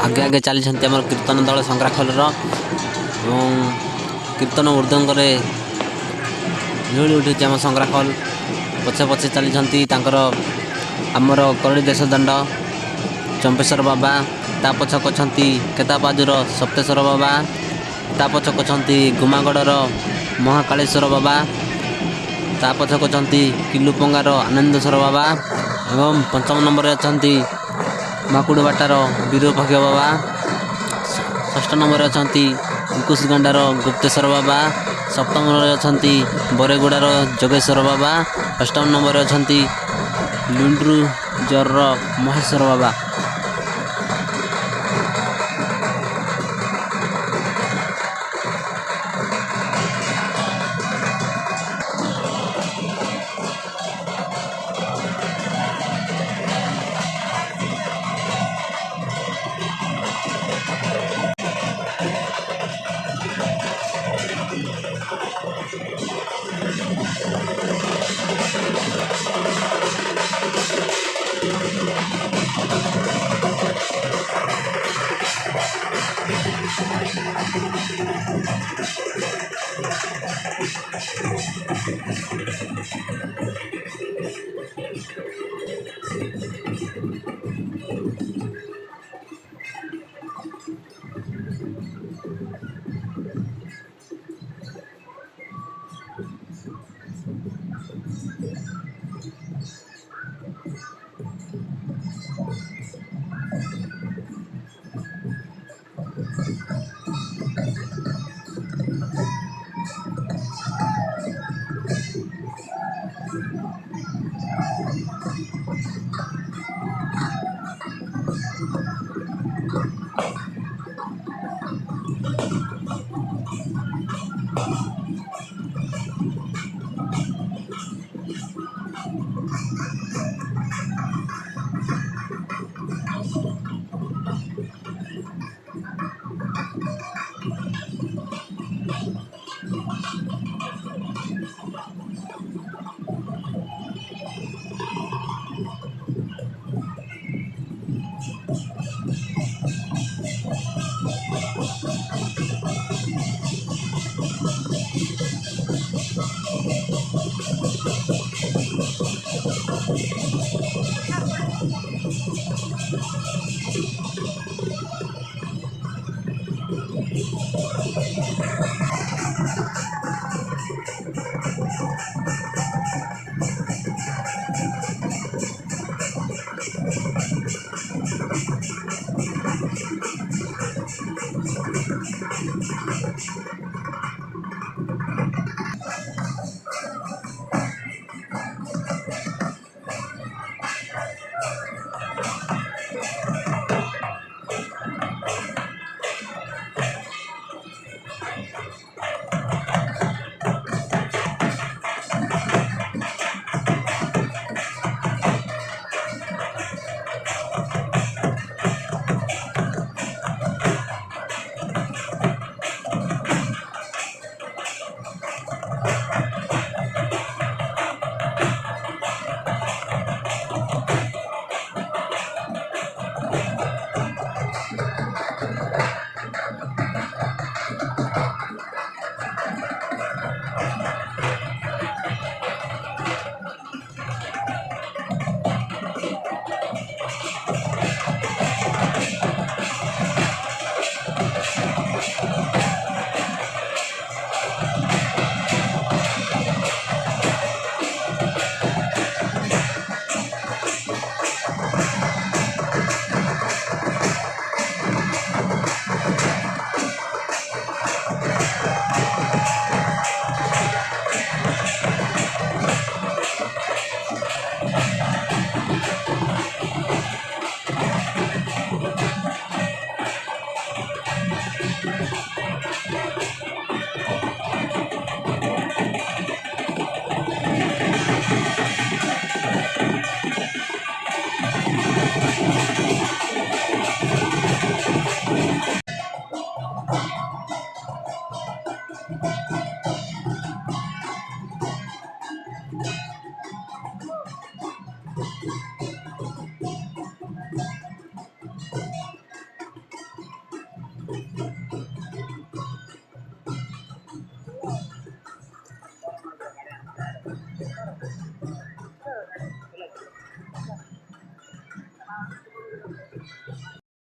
आगे आगे चली कीर्तन दल संक्राखल कीर्तन मृदंगे झुली उठी आम संक्राखल पछे पछे चली आमर करड़ी देश दंड चंपेश्वर बाबा ता पछक अछंती केताबाजूर सप्तेश्वर बाबा ता पछक अछंती गुमागड़र महाकालेश्वर बाबा ता पछक अछंती किलुपंगार आनंदेश्वर बाबा एवं पंचम नंबर अछंती माकुड़बाटार विरूपाक्ष बाबा षष्ठ नंबर अछंती कुशगंडार गुप्तेश्वर बाबा सप्तम नंबर अछंती बरेगुड़ार जोगेश्वर बाबा अष्टम नंबर अछंती लुंड्रू जर महेश्वर बाबा।